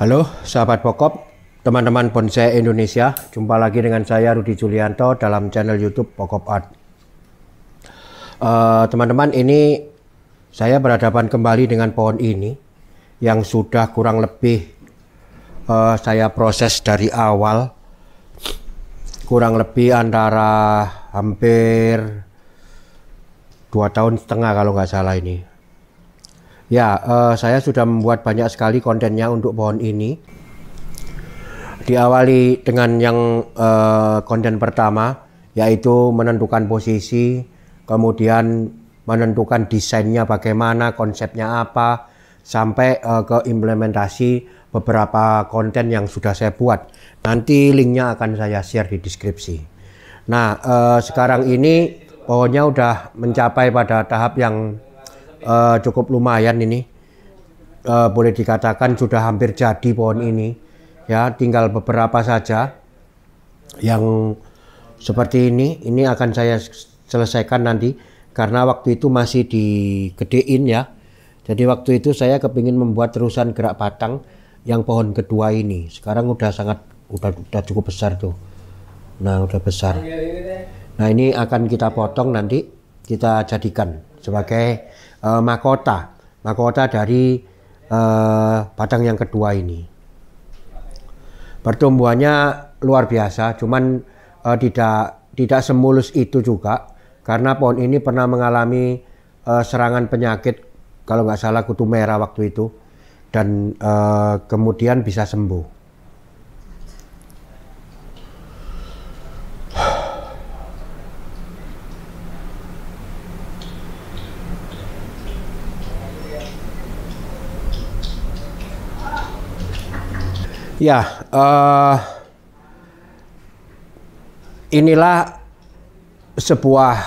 Halo sahabat pokok, teman-teman bonsai Indonesia. Jumpa lagi dengan saya Rudi Julianto dalam channel YouTube Pokok Art. Teman-teman, ini saya berhadapan kembali dengan pohon ini yang sudah kurang lebih saya proses dari awal, kurang lebih antara hampir 2,5 tahun kalau nggak salah ini. Ya, saya sudah membuat banyak sekali kontennya untuk pohon ini. Diawali dengan yang konten pertama, yaitu menentukan posisi, kemudian menentukan desainnya bagaimana, konsepnya apa, sampai ke implementasi beberapa konten yang sudah saya buat. Nanti linknya akan saya share di deskripsi. Nah, sekarang ini pohonnya udah mencapai pada tahap yang cukup lumayan ini, boleh dikatakan sudah hampir jadi pohon ini ya, tinggal beberapa saja yang seperti ini akan saya selesaikan nanti karena waktu itu masih digedein ya. Jadi waktu itu saya kepingin membuat terusan gerak batang yang pohon kedua ini. Sekarang udah cukup besar tuh. Nah, udah besar. Nah, ini akan kita potong nanti, kita jadikan sebagai mahkota dari batang yang kedua ini. Pertumbuhannya luar biasa, cuman tidak semulus itu juga karena pohon ini pernah mengalami serangan penyakit, kalau nggak salah kutu merah waktu itu, dan kemudian bisa sembuh. Ya, inilah sebuah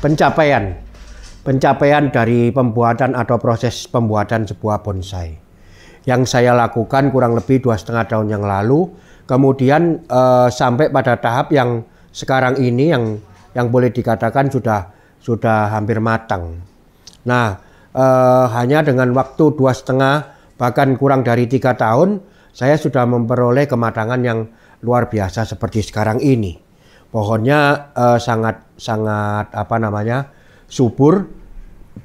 pencapaian dari pembuatan atau proses pembuatan sebuah bonsai yang saya lakukan kurang lebih 2,5 tahun yang lalu. Kemudian sampai pada tahap yang sekarang ini yang boleh dikatakan sudah hampir matang. Nah, hanya dengan waktu 2,5 bahkan kurang dari 3 tahun saya sudah memperoleh kematangan yang luar biasa seperti sekarang ini. Pohonnya sangat subur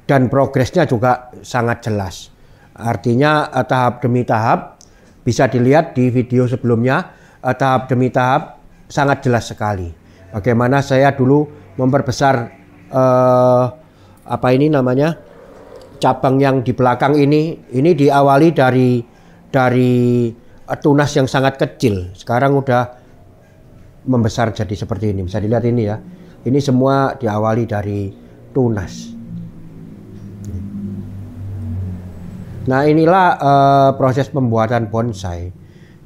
dan progresnya juga sangat jelas. Artinya tahap demi tahap, bisa dilihat di video sebelumnya, tahap demi tahap sangat jelas sekali. Bagaimana saya dulu memperbesar cabang yang di belakang ini diawali dari tunas yang sangat kecil. Sekarang udah membesar jadi seperti ini. Bisa dilihat ini ya. Ini semua diawali dari tunas. Nah, inilah proses pembuatan bonsai.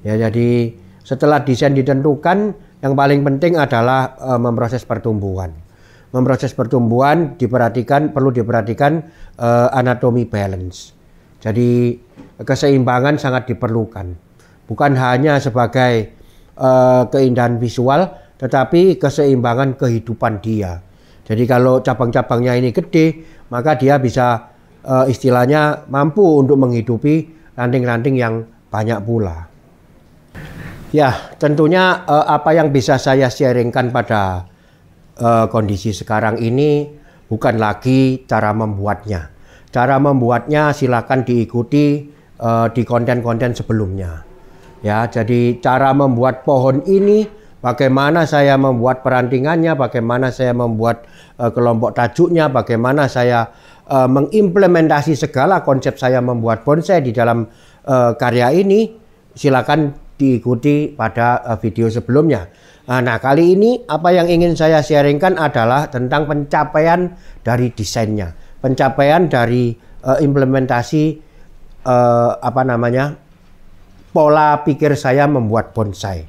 Ya, jadi setelah desain ditentukan, yang paling penting adalah memproses pertumbuhan. Memproses pertumbuhan perlu diperhatikan anatomi balance. Jadi keseimbangan sangat diperlukan. Bukan hanya sebagai keindahan visual, tetapi keseimbangan kehidupan dia. Jadi kalau cabang-cabangnya ini gede, maka dia bisa istilahnya mampu untuk menghidupi ranting-ranting yang banyak pula. Ya, tentunya apa yang bisa saya sharingkan pada kondisi sekarang ini bukan lagi cara membuatnya. Cara membuatnya silakan diikuti di konten-konten sebelumnya. Ya, jadi cara membuat pohon ini, bagaimana saya membuat perantingannya, bagaimana saya membuat kelompok tajuknya, bagaimana saya mengimplementasi segala konsep saya membuat bonsai di dalam karya ini, silakan diikuti pada video sebelumnya. Nah, kali ini apa yang ingin saya sharingkan adalah tentang pencapaian dari desainnya, pencapaian dari implementasi pola pikir saya membuat bonsai,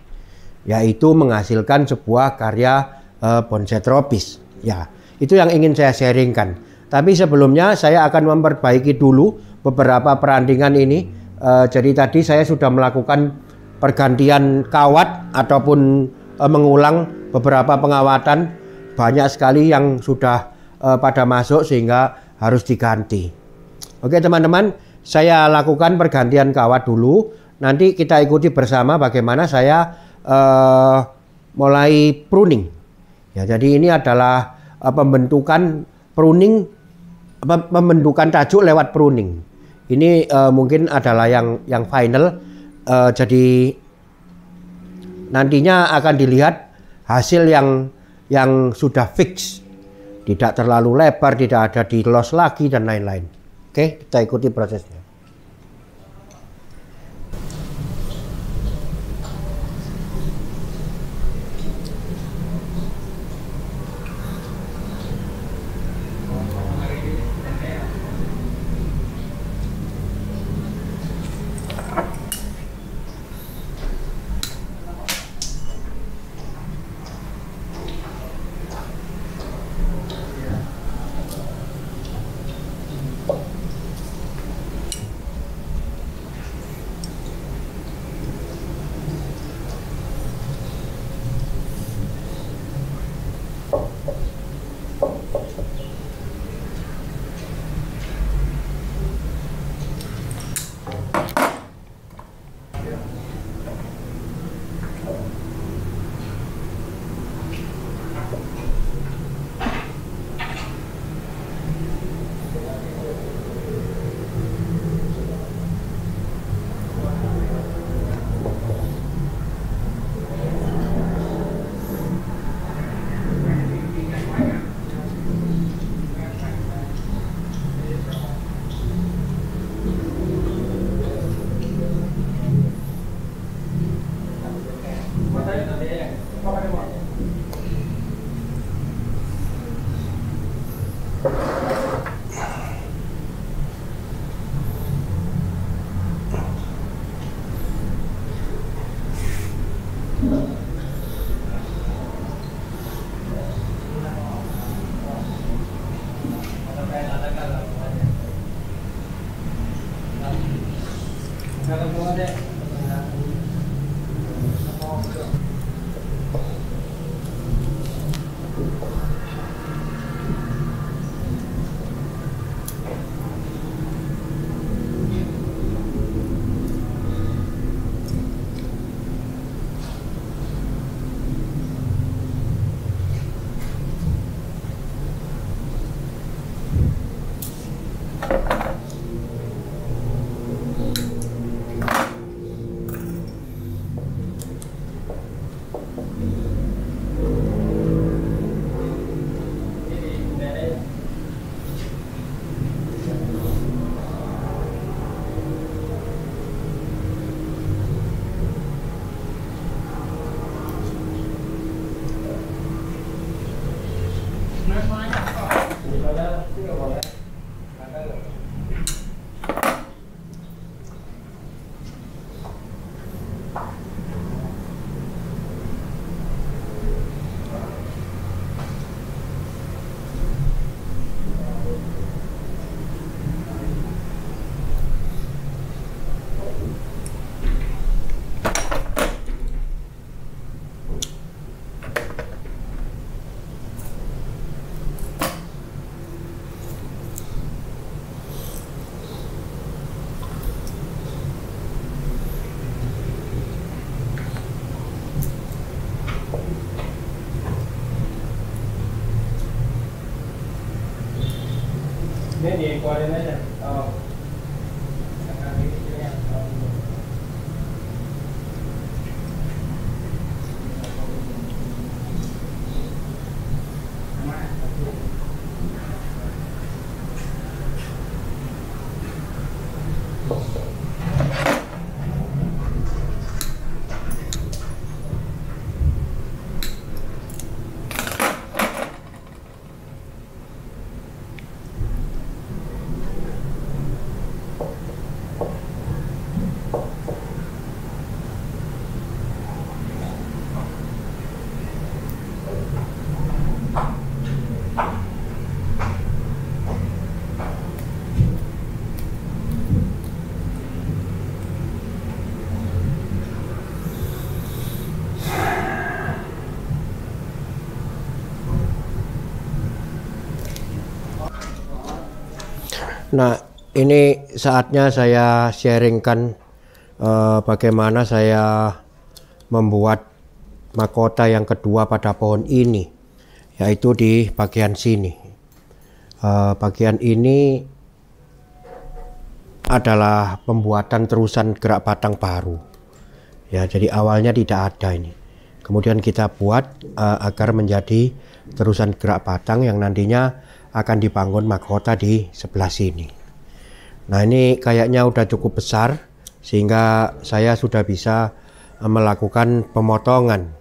yaitu menghasilkan sebuah karya bonsai tropis. Ya, itu yang ingin saya sharingkan. Tapi sebelumnya saya akan memperbaiki dulu beberapa perantingan ini. Jadi tadi saya sudah melakukan pergantian kawat ataupun mengulang beberapa pengawatan, banyak sekali yang sudah pada masuk sehingga harus diganti. Oke teman-teman, saya lakukan pergantian kawat dulu. Nanti kita ikuti bersama bagaimana saya mulai pruning. Ya, jadi ini adalah pembentukan tajuk lewat pruning. Ini mungkin adalah yang final. Jadi nantinya akan dilihat hasil yang sudah fix, tidak terlalu lebar, tidak ada di loss lagi dan lain-lain. Oke, kita ikuti prosesnya. Ini dikeluarin aja. Oh. Nah, ini saatnya saya sharingkan bagaimana saya membuat mahkota yang kedua pada pohon ini, yaitu di bagian sini. Bagian ini adalah pembuatan terusan gerak batang baru. Ya, jadi awalnya tidak ada ini. Kemudian kita buat agar menjadi terusan gerak batang yang nantinya akan dibangun mahkota di sebelah sini. Nah, ini kayaknya udah cukup besar sehingga saya sudah bisa melakukan pemotongan.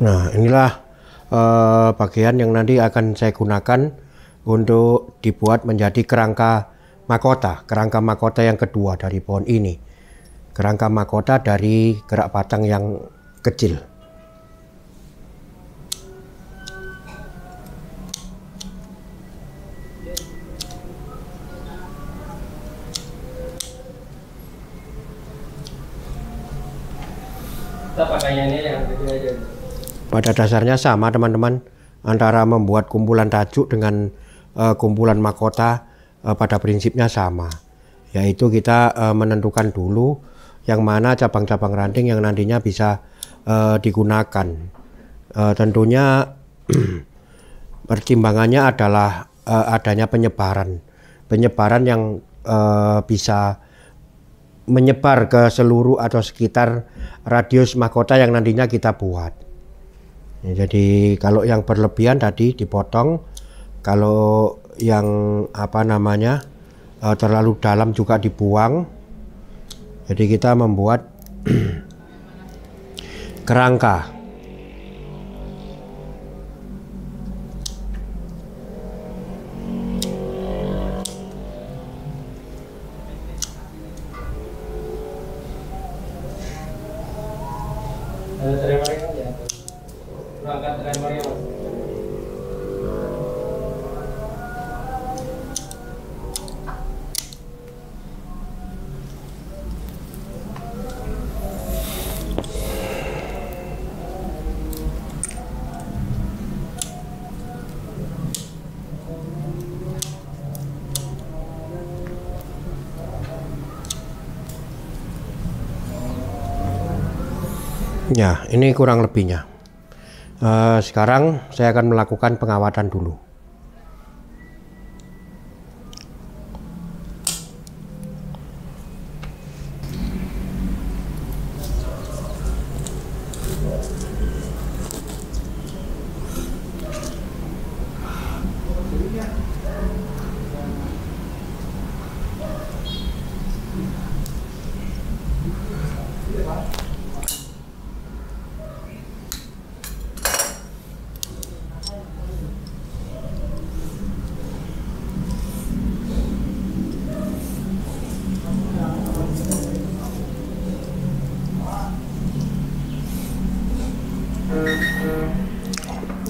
Nah, inilah bagian yang nanti akan saya gunakan untuk dibuat menjadi kerangka mahkota yang kedua dari pohon ini. Kerangka mahkota dari gerak batang yang kecil. Kita pakaiannya yang kecil aja. Pada dasarnya sama teman-teman, antara membuat kumpulan tajuk dengan kumpulan mahkota pada prinsipnya sama, yaitu kita menentukan dulu yang mana cabang-cabang ranting yang nantinya bisa digunakan. Tentunya pertimbangannya adalah adanya penyebaran yang bisa menyebar ke seluruh atau sekitar radius mahkota yang nantinya kita buat. Ya, jadi kalau yang berlebihan tadi dipotong, kalau yang terlalu dalam juga dibuang. Jadi kita membuat kerangka. Ya, ini kurang lebihnya. Sekarang saya akan melakukan pengawatan dulu.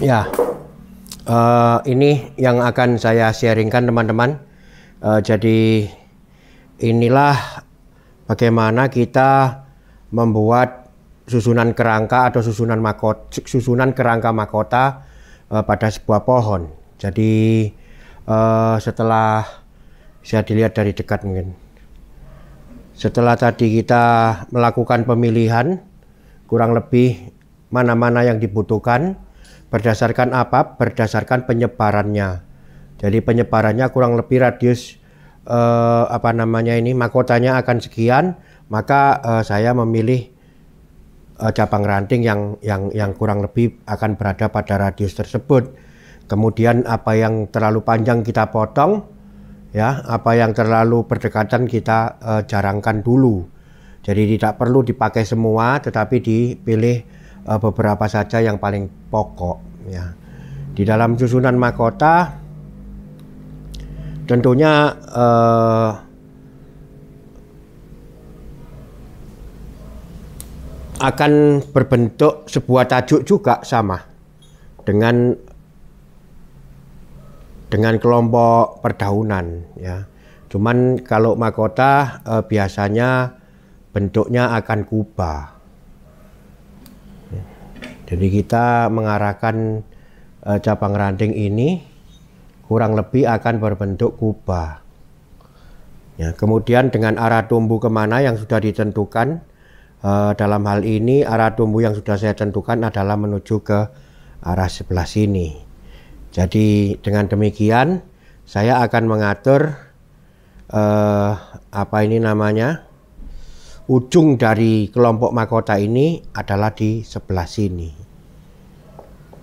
Ya, ini yang akan saya sharingkan teman-teman. Jadi inilah bagaimana kita membuat susunan kerangka atau susunan kerangka mahkota pada sebuah pohon. Jadi setelah bisa dilihat dari dekat mungkin. Setelah tadi kita melakukan pemilihan kurang lebih mana-mana yang dibutuhkan. Berdasarkan apa? Berdasarkan penyebarannya. Jadi penyebarannya kurang lebih radius mahkotanya akan sekian, maka saya memilih cabang ranting yang kurang lebih akan berada pada radius tersebut. Kemudian apa yang terlalu panjang kita potong, ya, apa yang terlalu berdekatan kita jarangkan dulu. Jadi tidak perlu dipakai semua, tetapi dipilih beberapa saja yang paling pokok ya. Di dalam susunan mahkota tentunya akan berbentuk sebuah tajuk juga sama dengan kelompok perdahunan ya. Cuman kalau mahkota biasanya bentuknya akan kubah. Jadi kita mengarahkan cabang ranting ini kurang lebih akan berbentuk kubah. Ya, kemudian dengan arah tumbuh kemana yang sudah ditentukan, dalam hal ini arah tumbuh yang sudah saya tentukan adalah menuju ke arah sebelah sini. Jadi dengan demikian saya akan mengatur ujung dari kelompok mahkota ini adalah di sebelah sini.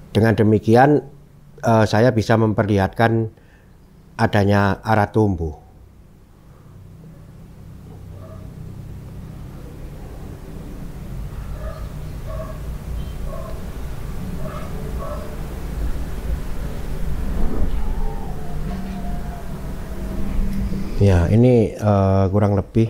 Dengan demikian saya bisa memperlihatkan adanya arah tumbuh. Ya, ini kurang lebih.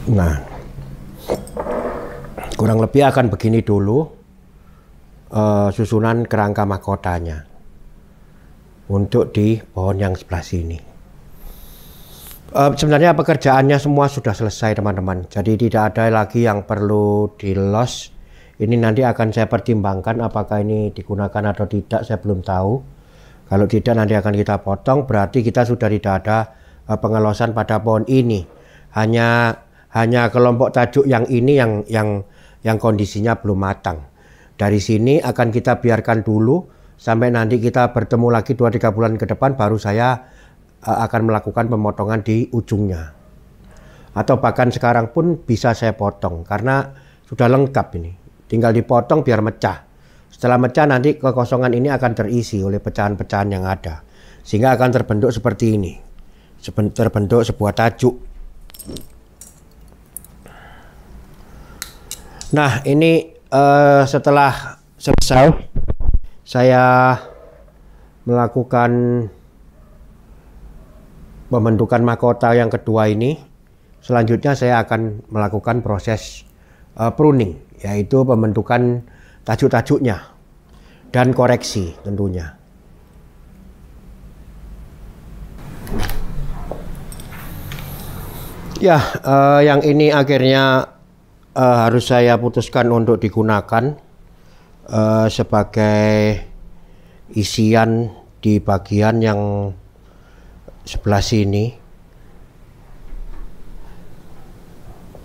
Nah, kurang lebih akan begini dulu susunan kerangka mahkotanya untuk di pohon yang sebelah sini. Sebenarnya pekerjaannya semua sudah selesai teman-teman, jadi tidak ada lagi yang perlu di los. Ini nanti akan saya pertimbangkan apakah ini digunakan atau tidak, saya belum tahu. Kalau tidak nanti akan kita potong, berarti kita sudah tidak ada pengelosan pada pohon ini. Hanya kelompok tajuk yang ini yang kondisinya belum matang. Dari sini akan kita biarkan dulu sampai nanti kita bertemu lagi 2-3 bulan ke depan, baru saya akan melakukan pemotongan di ujungnya. Atau bahkan sekarang pun bisa saya potong karena sudah lengkap ini. Tinggal dipotong biar mecah. Setelah mecah nanti kekosongan ini akan terisi oleh pecahan-pecahan yang ada. Sehingga akan terbentuk seperti ini. Terbentuk sebuah tajuk. Nah, ini setelah selesai saya melakukan pembentukan mahkota yang kedua ini. Selanjutnya saya akan melakukan proses pruning, yaitu pembentukan tajuk-tajuknya dan koreksi tentunya. Ya, yang ini akhirnya harus saya putuskan untuk digunakan sebagai isian di bagian yang sebelah sini.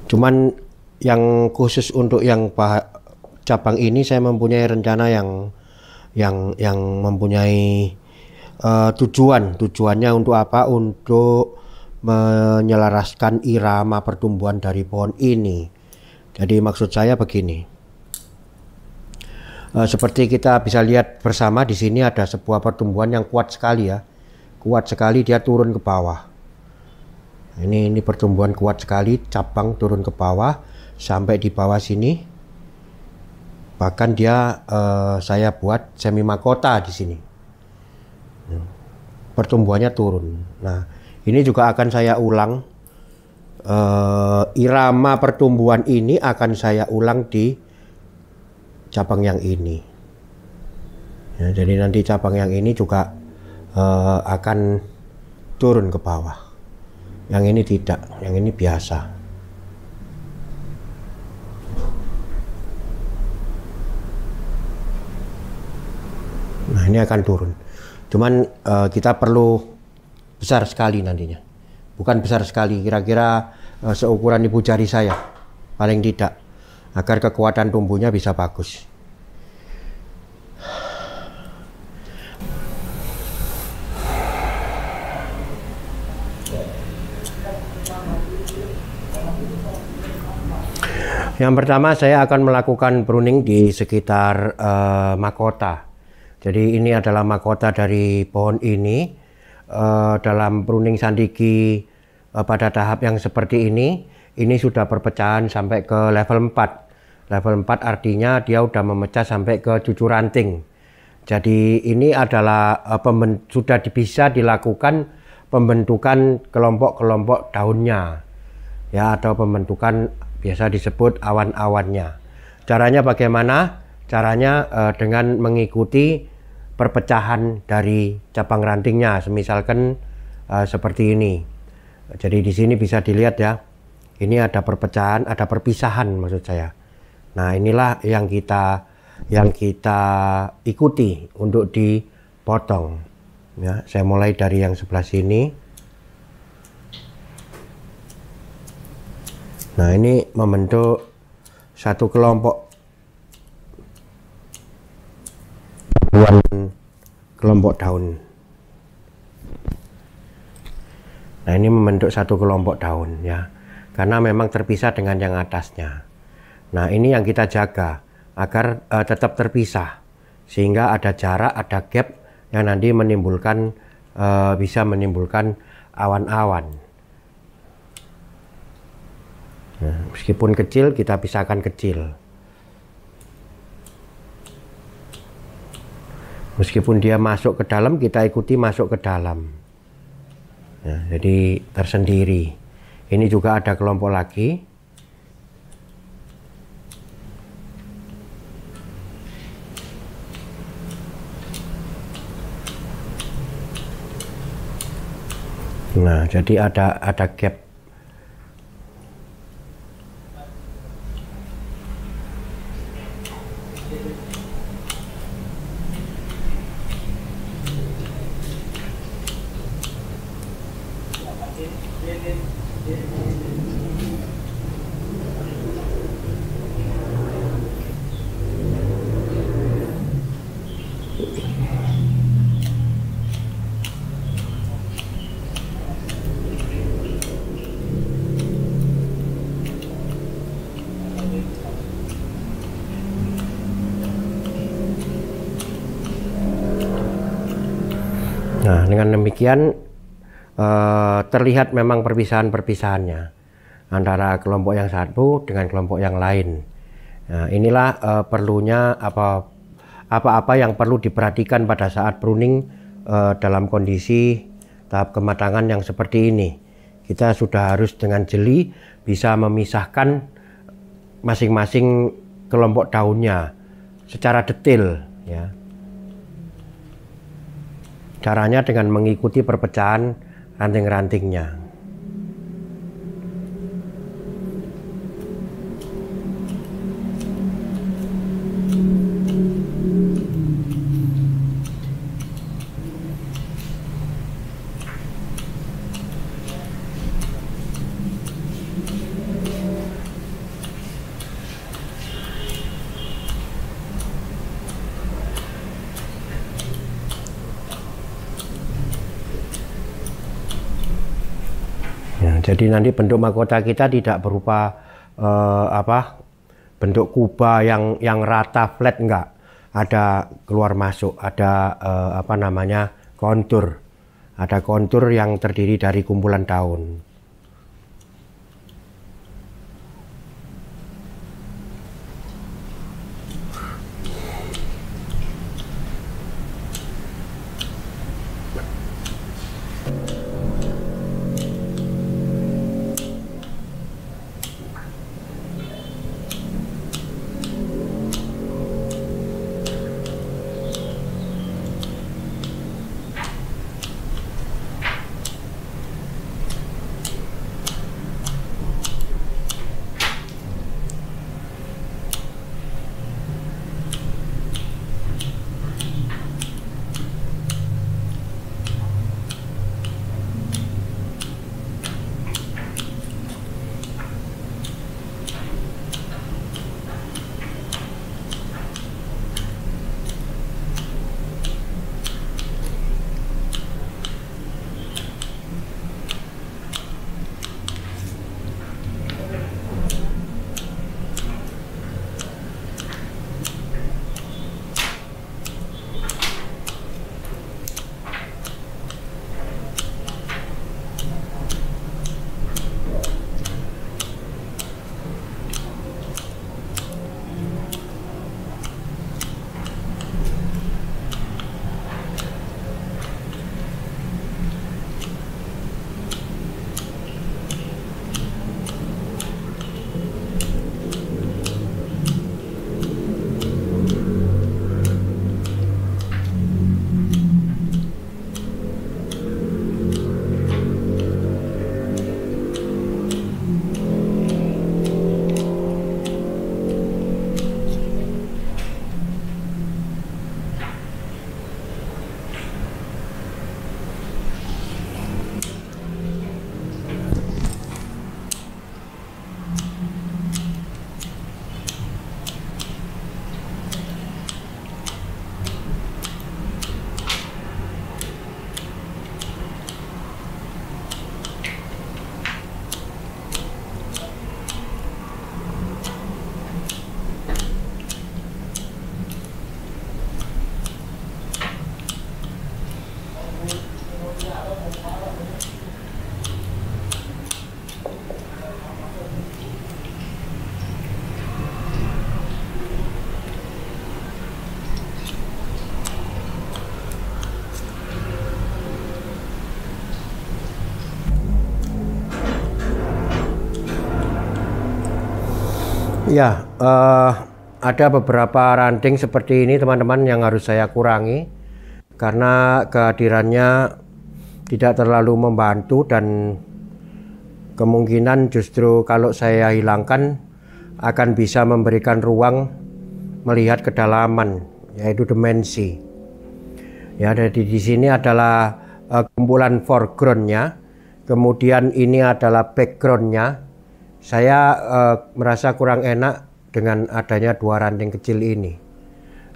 Cuman yang khusus untuk yang cabang ini saya mempunyai rencana yang mempunyai tujuannya untuk apa? Untuk menyelaraskan irama pertumbuhan dari pohon ini. Jadi maksud saya begini, seperti kita bisa lihat bersama di sini ada sebuah pertumbuhan yang kuat sekali ya, kuat sekali dia turun ke bawah. Ini pertumbuhan kuat sekali, cabang turun ke bawah sampai di bawah sini. Bahkan dia saya buat semi mahkota di sini. Pertumbuhannya turun. Nah, ini juga akan saya ulang. Irama pertumbuhan ini akan saya ulang di cabang yang ini. Ya, jadi nanti cabang yang ini juga akan turun ke bawah. Yang ini tidak, yang ini biasa. Nah, ini akan turun. Cuman kita perlu besar sekali nantinya. Bukan besar sekali, kira-kira seukuran ibu jari saya. Paling tidak. Agar kekuatan tumbuhnya bisa bagus. Yang pertama saya akan melakukan pruning di sekitar mahkota. Jadi ini adalah mahkota dari pohon ini. Dalam pruning sandiki pada tahap yang seperti ini sudah perpecahan sampai ke level 4. Level 4 artinya dia sudah memecah sampai ke cucur ranting. Jadi ini adalah sudah bisa dilakukan pembentukan kelompok-kelompok daunnya, ya, atau pembentukan biasa disebut awan-awannya. Caranya bagaimana? Caranya dengan mengikuti perpecahan dari cabang rantingnya, semisalkan seperti ini. Jadi di sini bisa dilihat ya, ini ada perpecahan, ada perpisahan maksud saya. Nah inilah yang kita ikuti untuk dipotong. Ya, saya mulai dari yang sebelah sini. Nah ini membentuk satu kelompok daun. Nah ini membentuk satu kelompok daun ya, karena memang terpisah dengan yang atasnya. Nah ini yang kita jaga agar tetap terpisah, sehingga ada jarak, ada gap yang nanti menimbulkan bisa menimbulkan awan-awan. Nah, meskipun kecil kita pisahkan kecil. Meskipun dia masuk ke dalam, kita ikuti masuk ke dalam. Nah, jadi tersendiri. Ini juga ada kelompok lagi. Nah, jadi ada gap. Nah, dengan demikian terlihat memang perpisahan-perpisahannya antara kelompok yang satu dengan kelompok yang lain. Nah, inilah perlunya apa-apa yang perlu diperhatikan pada saat pruning dalam kondisi tahap kematangan yang seperti ini. Kita sudah harus dengan jeli bisa memisahkan masing-masing kelompok daunnya secara detail ya. Caranya dengan mengikuti perpecahan ranting-rantingnya. Ya, jadi nanti bentuk mahkota kita tidak berupa bentuk kubah yang rata flat, enggak. Ada keluar masuk, ada kontur. Ada kontur yang terdiri dari kumpulan daun. Ya, ada beberapa ranting seperti ini teman-teman yang harus saya kurangi karena kehadirannya tidak terlalu membantu dan kemungkinan justru kalau saya hilangkan akan bisa memberikan ruang melihat kedalaman, yaitu dimensi. Ya, jadi di sini adalah kumpulan foregroundnya, kemudian ini adalah backgroundnya. Saya merasa kurang enak dengan adanya dua ranting kecil ini.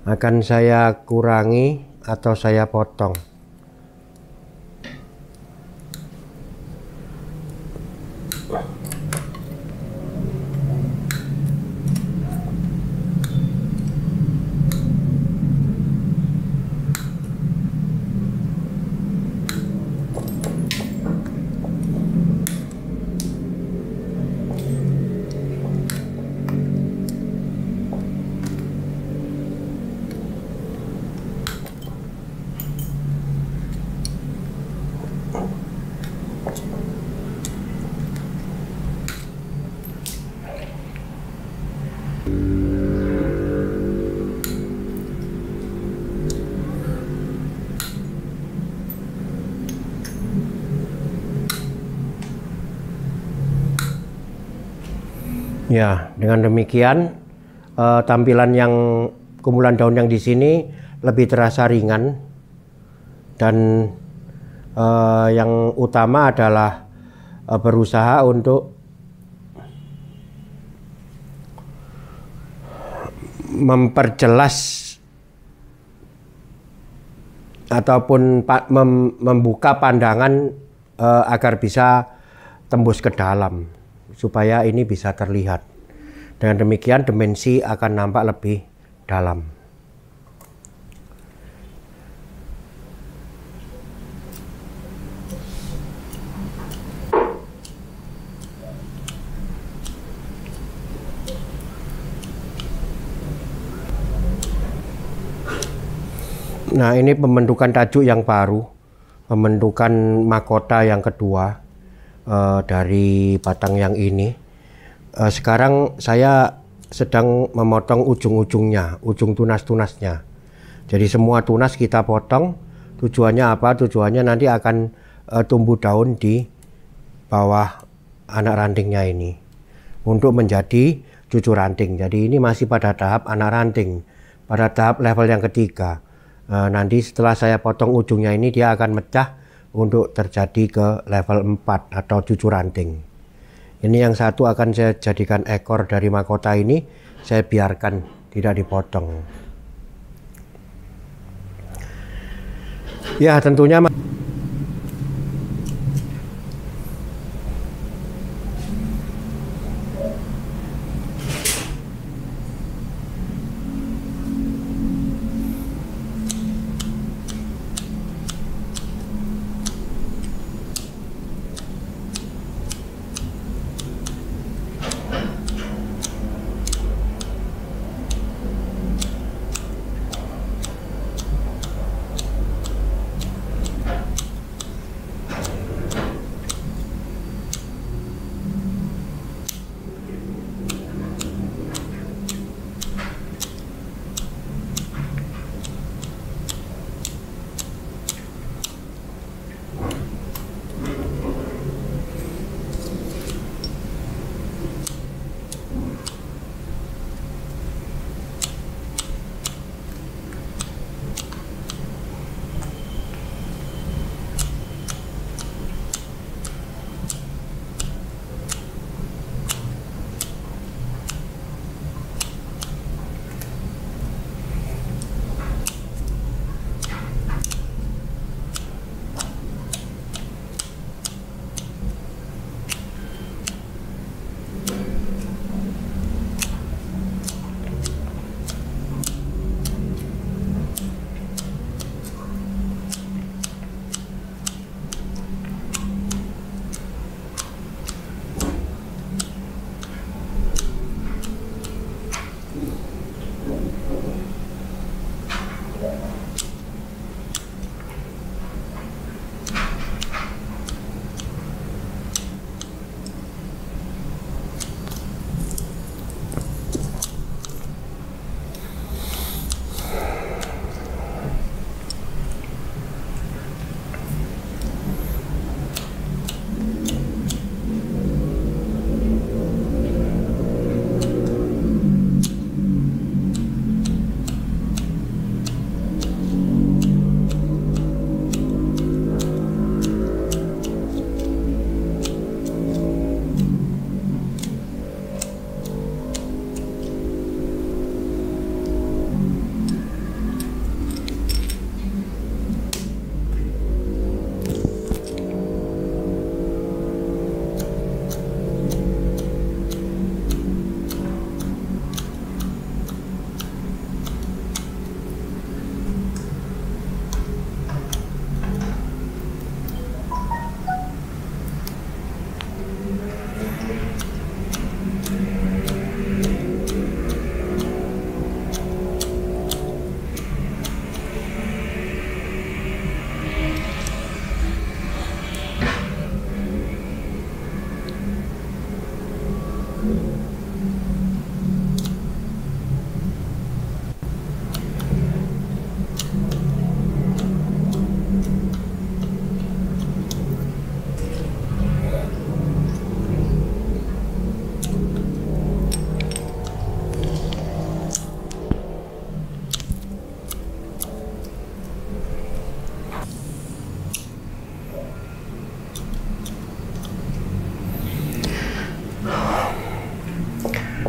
Akan saya kurangi atau saya potong. Ya, dengan demikian tampilan yang kumpulan daun yang di sini lebih terasa ringan dan yang utama adalah berusaha untuk memperjelas ataupun membuka pandangan agar bisa tembus ke dalam supaya ini bisa terlihat. Dengan demikian dimensi akan nampak lebih dalam. Nah, ini pembentukan tajuk yang baru, pembentukan mahkota yang kedua dari batang yang ini. Sekarang saya sedang memotong ujung-ujungnya, ujung tunas-tunasnya. Jadi semua tunas kita potong. Tujuannya apa? Tujuannya nanti akan tumbuh daun di bawah anak rantingnya ini untuk menjadi cucu ranting. Jadi ini masih pada tahap anak ranting, pada tahap level yang ketiga. Nanti setelah saya potong ujungnya ini dia akan mecah untuk terjadi ke level 4 atau cucu ranting. Ini yang satu akan saya jadikan ekor dari mahkota ini, saya biarkan tidak dipotong. Ya, tentunya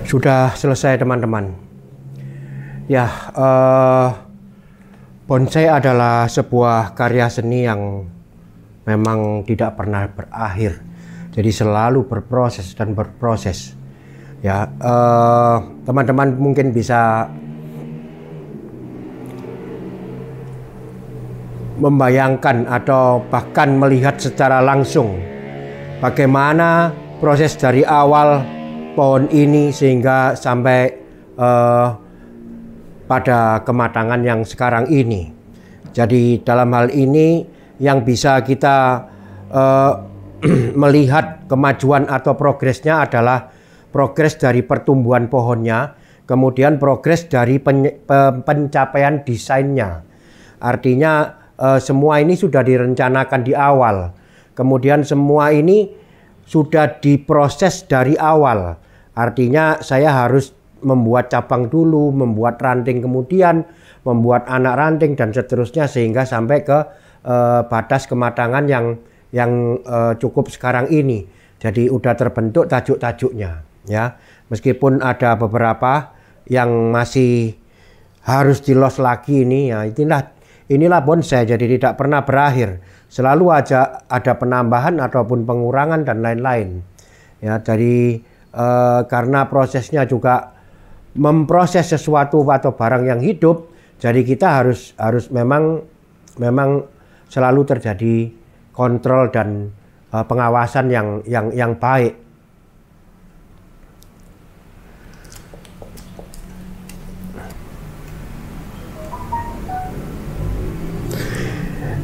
Sudah selesai teman-teman. Ya, bonsai adalah sebuah karya seni yang memang tidak pernah berakhir. Jadi selalu berproses dan berproses. Ya, teman-teman mungkin bisa membayangkan atau bahkan melihat secara langsung bagaimana proses dari awal pohon ini sehingga sampai pada kematangan yang sekarang ini. Jadi dalam hal ini yang bisa kita melihat kemajuan atau progresnya adalah progres dari pertumbuhan pohonnya, kemudian progres dari pencapaian desainnya. Artinya semua ini sudah direncanakan di awal, kemudian semua ini sudah diproses dari awal. Artinya saya harus membuat cabang dulu, membuat ranting kemudian, membuat anak ranting dan seterusnya sehingga sampai ke batas kematangan yang cukup sekarang ini. Jadi udah terbentuk tajuk-tajuknya ya. Meskipun ada beberapa yang masih harus dilos lagi ini ya, inilah bonsai, jadi tidak pernah berakhir. Selalu ada penambahan ataupun pengurangan dan lain-lain. Ya, jadi karena prosesnya juga memproses sesuatu atau barang yang hidup, jadi kita harus memang selalu terjadi kontrol dan pengawasan yang baik.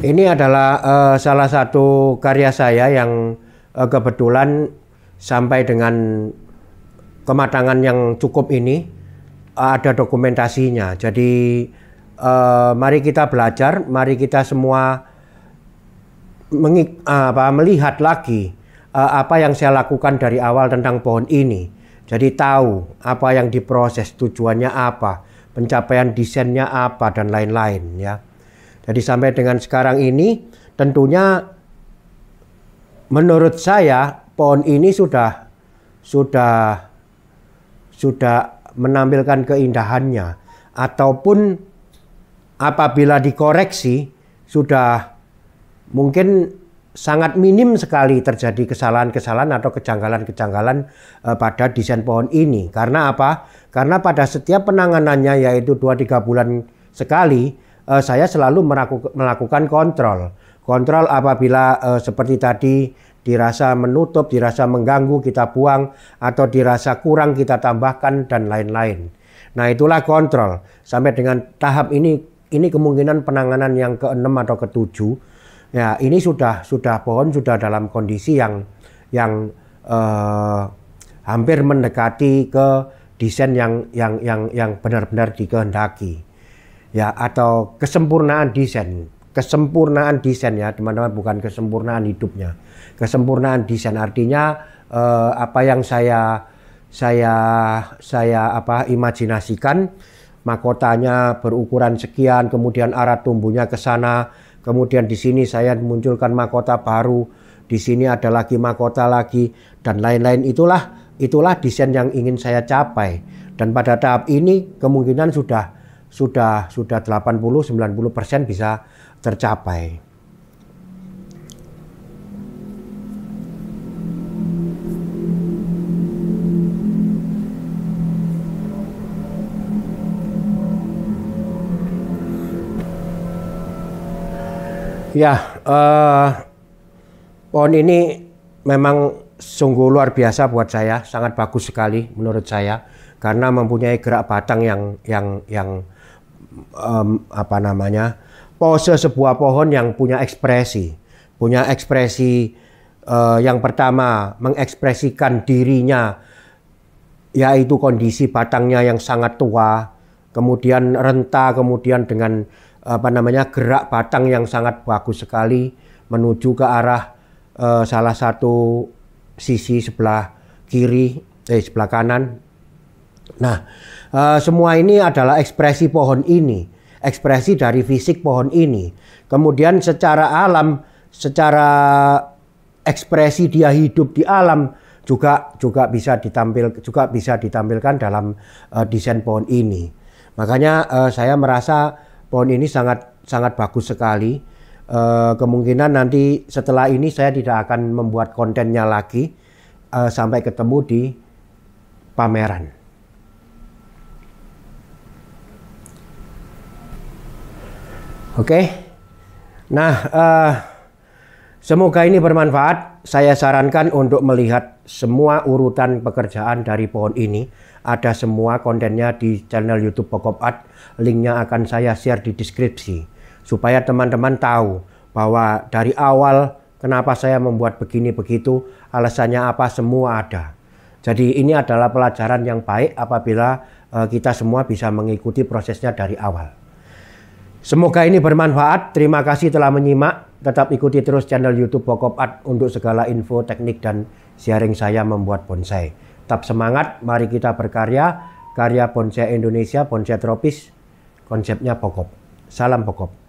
Ini adalah salah satu karya saya yang kebetulan sampai dengan kematangan yang cukup ini ada dokumentasinya. Jadi mari kita belajar, mari kita semua melihat lagi apa yang saya lakukan dari awal tentang pohon ini. Jadi tahu apa yang diproses, tujuannya apa, pencapaian desainnya apa dan lain-lain ya. Jadi sampai dengan sekarang ini tentunya menurut saya pohon ini sudah menampilkan keindahannya, ataupun apabila dikoreksi sudah mungkin sangat minim sekali terjadi kesalahan-kesalahan atau kejanggalan-kejanggalan pada desain pohon ini. Karena apa? Karena pada setiap penanganannya, yaitu 2-3 bulan sekali, saya selalu melakukan kontrol. Kontrol apabila seperti tadi dirasa menutup, dirasa mengganggu, kita buang, atau dirasa kurang kita tambahkan dan lain-lain. Nah, itulah kontrol. Sampai dengan tahap ini kemungkinan penanganan yang ke-6 atau ke-7. Ya, ini sudah pohon sudah dalam kondisi yang hampir mendekati ke desain yang benar-benar dikehendaki. Ya, atau kesempurnaan desain ya teman-teman, bukan kesempurnaan hidupnya, kesempurnaan desain. Artinya apa yang saya imajinasikan, mahkotanya berukuran sekian, kemudian arah tumbuhnya ke sana, kemudian di sini saya munculkan mahkota baru, di sini ada lagi mahkota lagi dan lain-lain. Itulah desain yang ingin saya capai, dan pada tahap ini kemungkinan sudah 80-90% bisa tercapai. Ya, pohon ini memang sungguh luar biasa buat saya, sangat bagus sekali menurut saya, karena mempunyai gerak batang yang pose sebuah pohon yang punya ekspresi. Yang pertama mengekspresikan dirinya, yaitu kondisi batangnya yang sangat tua, kemudian renta, kemudian dengan gerak batang yang sangat bagus sekali menuju ke arah salah satu sisi sebelah sebelah kanan. Nah, semua ini adalah ekspresi pohon ini, ekspresi dari fisik pohon ini. Kemudian secara alam, secara ekspresi dia hidup di alam, juga bisa ditampilkan dalam desain pohon ini. Makanya saya merasa pohon ini sangat bagus sekali. Kemungkinan nanti setelah ini saya tidak akan membuat kontennya lagi sampai ketemu di pameran. Oke. Nah, semoga ini bermanfaat. Saya sarankan untuk melihat semua urutan pekerjaan dari pohon ini. Ada semua kontennya di channel YouTube Pokop Art. Linknya akan saya share di deskripsi. Supaya teman-teman tahu bahwa dari awal kenapa saya membuat begini begitu, alasannya apa, semua ada. Jadi ini adalah pelajaran yang baik apabila kita semua bisa mengikuti prosesnya dari awal. Semoga ini bermanfaat. Terima kasih telah menyimak. Tetap ikuti terus channel YouTube Pokop Art untuk segala info, teknik, dan sharing saya membuat bonsai. Tetap semangat, mari kita berkarya. Karya bonsai Indonesia, bonsai tropis, konsepnya Pokop. Salam Pokop.